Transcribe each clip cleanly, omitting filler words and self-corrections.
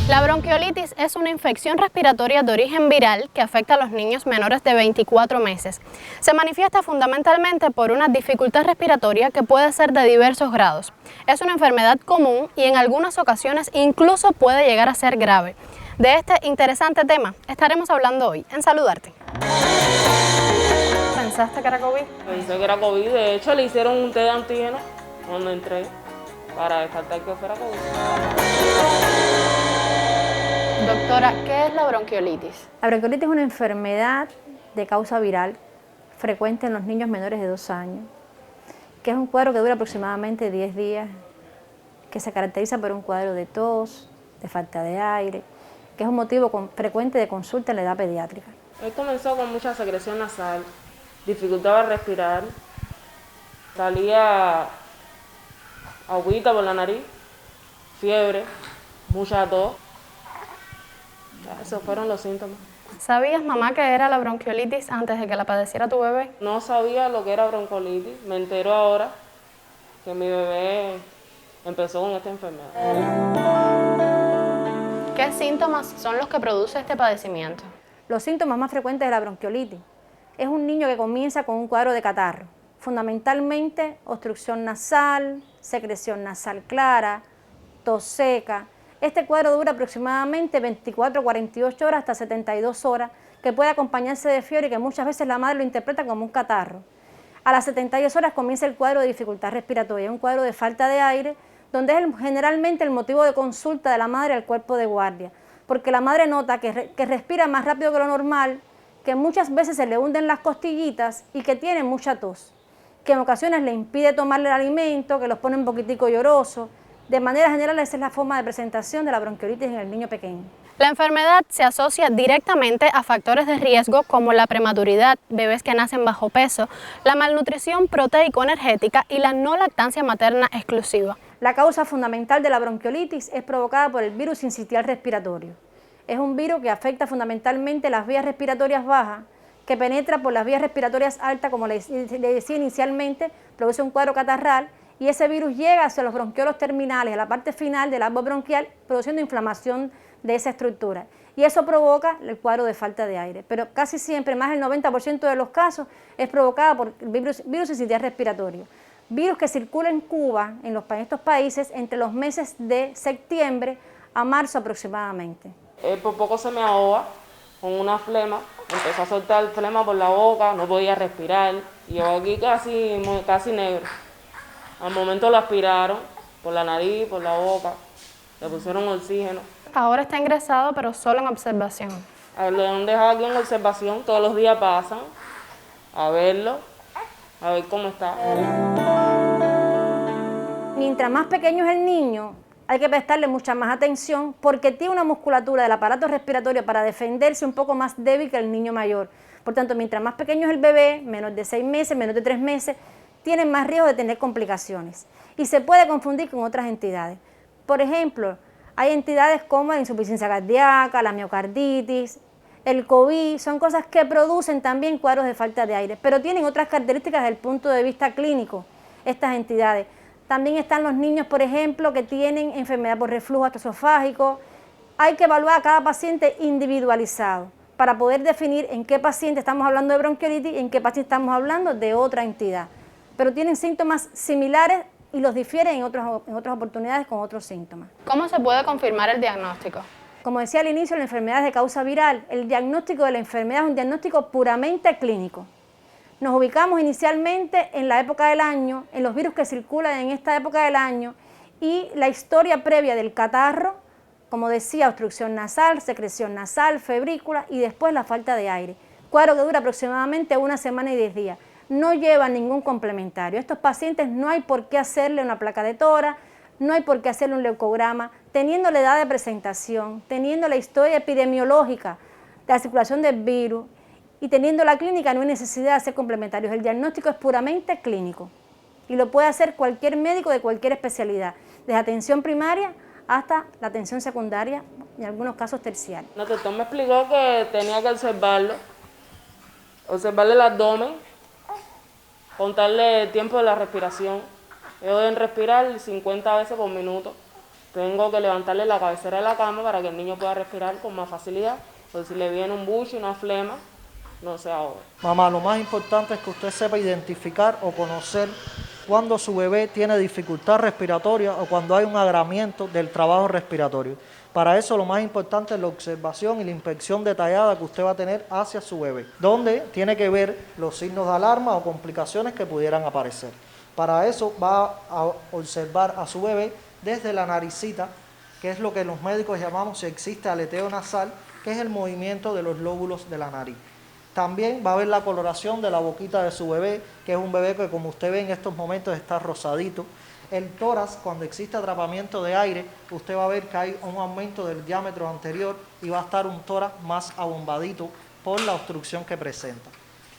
La bronquiolitis es una infección respiratoria de origen viral que afecta a los niños menores de 24 meses. Se manifiesta fundamentalmente por una dificultad respiratoria que puede ser de diversos grados. Es una enfermedad común y en algunas ocasiones incluso puede llegar a ser grave. De este interesante tema estaremos hablando hoy en Saludarte. ¿Pensaste que era COVID? Pensé que era COVID. De hecho, le hicieron un test de antígeno cuando entré para descartar que fuera COVID. Doctora, ¿qué es la bronquiolitis? La bronquiolitis es una enfermedad de causa viral frecuente en los niños menores de 2 años, que es un cuadro que dura aproximadamente 10 días, que se caracteriza por un cuadro de tos, de falta de aire, que es un motivo frecuente de consulta en la edad pediátrica. Él comenzó con mucha secreción nasal, dificultad para respirar, salía agüita por la nariz, fiebre, mucha tos. Esos fueron los síntomas. ¿Sabías, mamá, que era la bronquiolitis antes de que la padeciera tu bebé? No sabía lo que era bronquiolitis, me entero ahora que mi bebé empezó con esta enfermedad. ¿Qué síntomas son los que produce este padecimiento? Los síntomas más frecuentes de la bronquiolitis es un niño que comienza con un cuadro de catarro, fundamentalmente obstrucción nasal, secreción nasal clara, tos seca. Este cuadro dura aproximadamente 24 a 48 horas hasta 72 horas, que puede acompañarse de fiebre y que muchas veces la madre lo interpreta como un catarro. A las 72 horas comienza el cuadro de dificultad respiratoria, un cuadro de falta de aire, donde es generalmente el motivo de consulta de la madre al cuerpo de guardia, porque la madre nota que respira más rápido que lo normal, que muchas veces se le hunden las costillitas y que tiene mucha tos, que en ocasiones le impide tomarle el alimento, que los pone un poquitico lloroso. De manera general, esa es la forma de presentación de la bronquiolitis en el niño pequeño. La enfermedad se asocia directamente a factores de riesgo como la prematuridad, bebés que nacen bajo peso, la malnutrición proteico-energética y la no lactancia materna exclusiva. La causa fundamental de la bronquiolitis es provocada por el virus sincitial respiratorio. Es un virus que afecta fundamentalmente las vías respiratorias bajas, que penetra por las vías respiratorias altas, como le decía inicialmente, produce un cuadro catarral, y ese virus llega hacia los bronquiolos terminales, a la parte final del árbol bronquial, produciendo inflamación de esa estructura. Y eso provoca el cuadro de falta de aire. Pero casi siempre, más del 90% de los casos, es provocada por el virus sincitial respiratorio. Virus que circula en Cuba, en estos países, entre los meses de septiembre a marzo aproximadamente. Por poco se me ahoga con una flema, empezó a soltar flema por la boca, no podía respirar, y yo aquí casi negro. Al momento lo aspiraron por la nariz, por la boca, le pusieron oxígeno. Ahora está ingresado, pero solo en observación. Lo han dejado aquí en observación, todos los días pasan a verlo, a ver cómo está. Mientras más pequeño es el niño, hay que prestarle mucha más atención porque tiene una musculatura del aparato respiratorio para defenderse un poco más débil que el niño mayor. Por tanto, mientras más pequeño es el bebé, menos de 6 meses, menos de 3 meses, tienen más riesgo de tener complicaciones y se puede confundir con otras entidades. Por ejemplo, hay entidades como la insuficiencia cardíaca, la miocarditis, el COVID, son cosas que producen también cuadros de falta de aire, pero tienen otras características desde el punto de vista clínico, estas entidades. También están los niños, por ejemplo, que tienen enfermedad por reflujo gastroesofágico. Hay que evaluar a cada paciente individualizado para poder definir en qué paciente estamos hablando de bronquiolitis y en qué paciente estamos hablando de otra entidad. Pero tienen síntomas similares y los difieren en otras oportunidades con otros síntomas. ¿Cómo se puede confirmar el diagnóstico? Como decía al inicio, la enfermedad es de causa viral. El diagnóstico de la enfermedad es un diagnóstico puramente clínico. Nos ubicamos inicialmente en la época del año, en los virus que circulan en esta época del año y la historia previa del catarro, como decía, obstrucción nasal, secreción nasal, febrícula y después la falta de aire. Cuadro que dura aproximadamente 1 semana y 10 días. No lleva ningún complementario. Estos pacientes no hay por qué hacerle una placa de tórax, no hay por qué hacerle un leucograma, teniendo la edad de presentación, teniendo la historia epidemiológica de la circulación del virus y teniendo la clínica, no hay necesidad de hacer complementarios. El diagnóstico es puramente clínico y lo puede hacer cualquier médico de cualquier especialidad, desde atención primaria hasta la atención secundaria y en algunos casos terciaria. El doctor me explicó que tenía que observarle el abdomen, contarle el tiempo de la respiración. Ellos deben respirar 50 veces por minuto, tengo que levantarle la cabecera de la cama para que el niño pueda respirar con más facilidad. O si le viene un buche, una flema, no se ahoga. Mamá, lo más importante es que usted sepa identificar o conocer cuando su bebé tiene dificultad respiratoria o cuando hay un agravamiento del trabajo respiratorio. Para eso lo más importante es la observación y la inspección detallada que usted va a tener hacia su bebé, donde tiene que ver los signos de alarma o complicaciones que pudieran aparecer. Para eso va a observar a su bebé desde la naricita, que es lo que los médicos llamamos, si existe aleteo nasal, que es el movimiento de los lóbulos de la nariz. También va a ver la coloración de la boquita de su bebé, que es un bebé que, como usted ve en estos momentos, está rosadito. El tórax, cuando existe atrapamiento de aire, usted va a ver que hay un aumento del diámetro anterior y va a estar un tórax más abombadito por la obstrucción que presenta.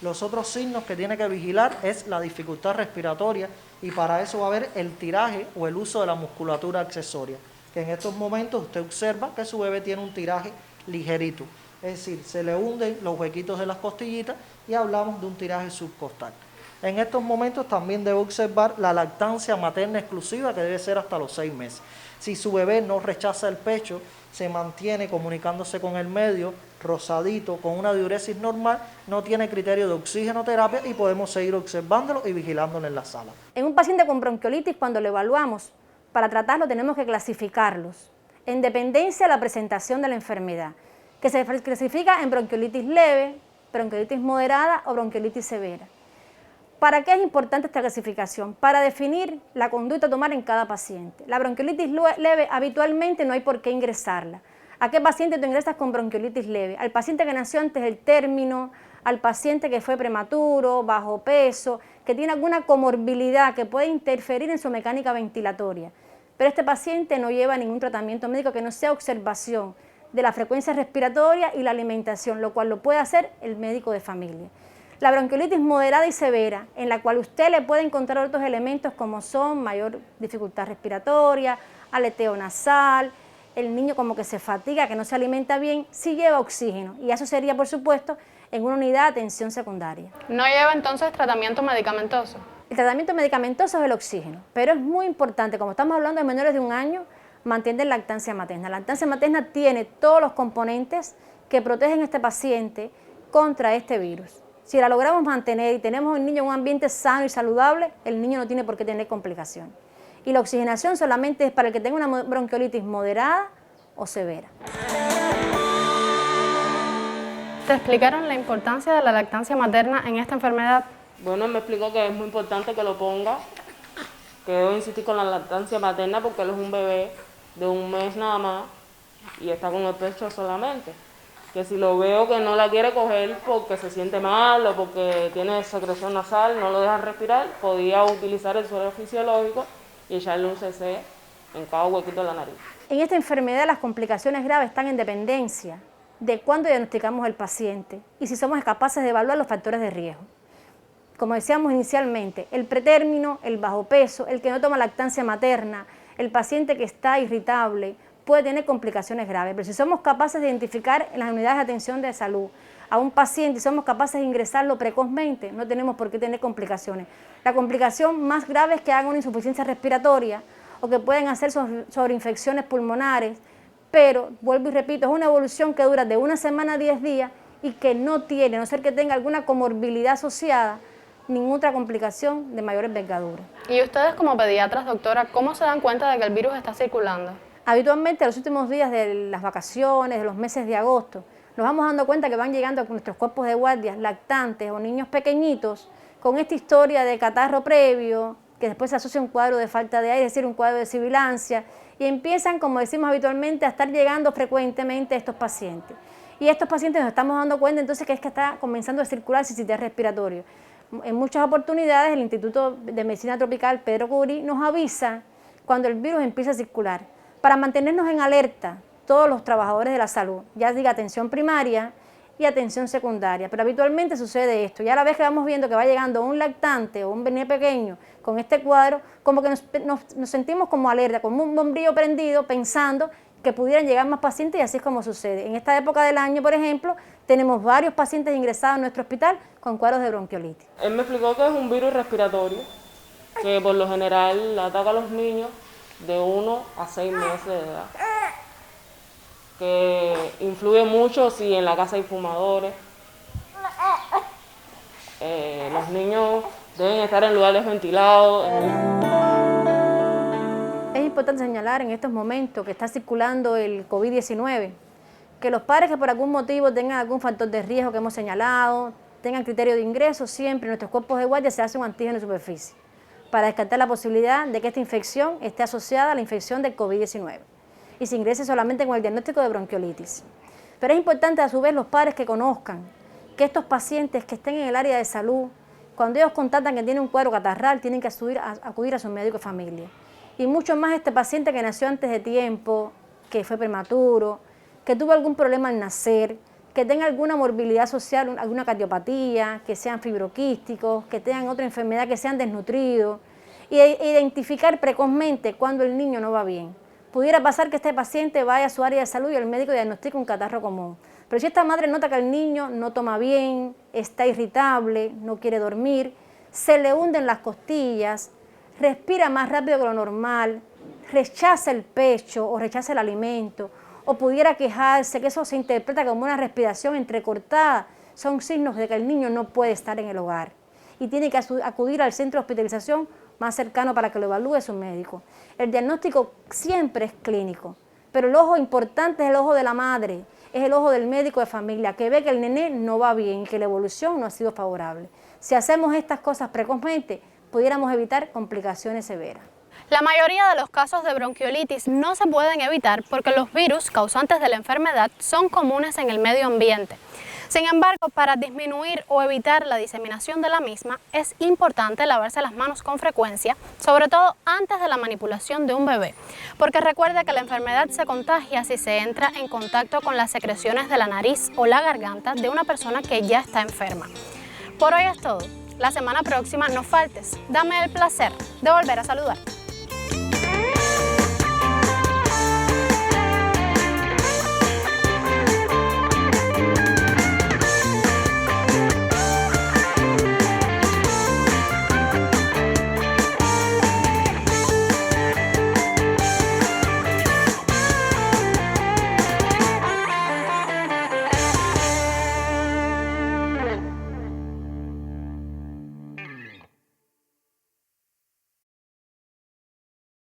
Los otros signos que tiene que vigilar es la dificultad respiratoria y para eso va a haber el tiraje o el uso de la musculatura accesoria, que en estos momentos usted observa que su bebé tiene un tiraje ligerito, es decir, se le hunden los huequitos de las costillitas y hablamos de un tiraje subcostal. En estos momentos también debe observar la lactancia materna exclusiva, que debe ser hasta los 6 meses. Si su bebé no rechaza el pecho, se mantiene comunicándose con el medio, rosadito, con una diuresis normal, no tiene criterio de oxigenoterapia y podemos seguir observándolo y vigilándolo en la sala. En un paciente con bronquiolitis, cuando lo evaluamos, para tratarlo tenemos que clasificarlos en dependencia de la presentación de la enfermedad, que se clasifica en bronquiolitis leve, bronquiolitis moderada o bronquiolitis severa. ¿Para qué es importante esta clasificación? Para definir la conducta a tomar en cada paciente. La bronquiolitis leve habitualmente no hay por qué ingresarla. ¿A qué paciente tú ingresas con bronquiolitis leve? Al paciente que nació antes del término, al paciente que fue prematuro, bajo peso, que tiene alguna comorbilidad que puede interferir en su mecánica ventilatoria. Pero este paciente no lleva ningún tratamiento médico que no sea observación de la frecuencia respiratoria y la alimentación, lo cual lo puede hacer el médico de familia. La bronquiolitis moderada y severa, en la cual usted le puede encontrar otros elementos como son mayor dificultad respiratoria, aleteo nasal, el niño como que se fatiga, que no se alimenta bien, sí lleva oxígeno. Y eso sería, por supuesto, en una unidad de atención secundaria. ¿No lleva entonces tratamiento medicamentoso? El tratamiento medicamentoso es el oxígeno, pero es muy importante, como estamos hablando de menores de 1 año, mantener lactancia materna. La lactancia materna tiene todos los componentes que protegen a este paciente contra este virus. Si la logramos mantener y tenemos al niño en un ambiente sano y saludable, el niño no tiene por qué tener complicaciones. Y la oxigenación solamente es para el que tenga una bronquiolitis moderada o severa. ¿Te explicaron la importancia de la lactancia materna en esta enfermedad? Bueno, me explicó que es muy importante que lo ponga, que debo insistir con la lactancia materna porque él es un bebé de 1 mes nada más y está con el pecho solamente. Que si lo veo que no la quiere coger porque se siente mal o porque tiene secreción nasal, no lo deja respirar, podía utilizar el suero fisiológico y echarle un CC en cada huequito de la nariz. En esta enfermedad las complicaciones graves están en dependencia de cuándo diagnosticamos al paciente y si somos capaces de evaluar los factores de riesgo. Como decíamos inicialmente, el pretérmino, el bajo peso, el que no toma lactancia materna, el paciente que está irritable, puede tener complicaciones graves, pero si somos capaces de identificar en las unidades de atención de salud a un paciente y somos capaces de ingresarlo precozmente, no tenemos por qué tener complicaciones. La complicación más grave es que hagan una insuficiencia respiratoria o que pueden hacer sobreinfecciones pulmonares, pero, vuelvo y repito, es una evolución que dura de 1 semana a 10 días y que no tiene, a no ser que tenga alguna comorbilidad asociada, ninguna otra complicación de mayor envergadura. Y ustedes como pediatras, doctora, ¿cómo se dan cuenta de que el virus está circulando? Habitualmente, en los últimos días de las vacaciones, de los meses de agosto, nos vamos dando cuenta que van llegando a nuestros cuerpos de guardias lactantes o niños pequeñitos con esta historia de catarro previo, que después se asocia a un cuadro de falta de aire, es decir, un cuadro de sibilancia, y empiezan, como decimos habitualmente, a estar llegando frecuentemente estos pacientes. Y estos pacientes nos estamos dando cuenta entonces que es que está comenzando a circular sincitial respiratorio. En muchas oportunidades el Instituto de Medicina Tropical Pedro Curí nos avisa cuando el virus empieza a circular, para mantenernos en alerta todos los trabajadores de la salud, ya diga atención primaria y atención secundaria, pero habitualmente sucede esto, ya a la vez que vamos viendo que va llegando un lactante o un bebé pequeño con este cuadro, como que nos sentimos como alerta, como un bombillo prendido, pensando que pudieran llegar más pacientes y así es como sucede. En esta época del año, por ejemplo, tenemos varios pacientes ingresados en nuestro hospital con cuadros de bronquiolitis. Él me explicó que es un virus respiratorio, que por lo general ataca a los niños de 1 a 6 meses de edad, que influye mucho si en la casa hay fumadores. Los niños deben estar en lugares ventilados. Es importante señalar en estos momentos que está circulando el COVID-19, que los padres que por algún motivo tengan algún factor de riesgo que hemos señalado, tengan criterio de ingreso, siempre en nuestros cuerpos de guardia se hace un antígeno de superficie para descartar la posibilidad de que esta infección esté asociada a la infección del COVID-19 y se ingrese solamente con el diagnóstico de bronquiolitis. Pero es importante a su vez los padres que conozcan que estos pacientes que estén en el área de salud, cuando ellos constatan que tienen un cuadro catarral, tienen que acudir a su médico de familia. Y mucho más este paciente que nació antes de tiempo, que fue prematuro, que tuvo algún problema al nacer, que tenga alguna morbilidad social, alguna cardiopatía, que sean fibroquísticos, que tengan otra enfermedad, que sean desnutridos, y identificar precozmente cuando el niño no va bien. Pudiera pasar que este paciente vaya a su área de salud y el médico diagnostique un catarro común. Pero si esta madre nota que el niño no toma bien, está irritable, no quiere dormir, se le hunden las costillas, respira más rápido que lo normal, rechaza el pecho o rechaza el alimento, o pudiera quejarse, que eso se interpreta como una respiración entrecortada, son signos de que el niño no puede estar en el hogar y tiene que acudir al centro de hospitalización más cercano para que lo evalúe su médico. El diagnóstico siempre es clínico, pero el ojo importante es el ojo de la madre, es el ojo del médico de familia, que ve que el nené no va bien y que la evolución no ha sido favorable. Si hacemos estas cosas precozmente, pudiéramos evitar complicaciones severas. La mayoría de los casos de bronquiolitis no se pueden evitar porque los virus causantes de la enfermedad son comunes en el medio ambiente. Sin embargo, para disminuir o evitar la diseminación de la misma, es importante lavarse las manos con frecuencia, sobre todo antes de la manipulación de un bebé, porque recuerda que la enfermedad se contagia si se entra en contacto con las secreciones de la nariz o la garganta de una persona que ya está enferma. Por hoy es todo. La semana próxima no faltes. Dame el placer de volver a saludar.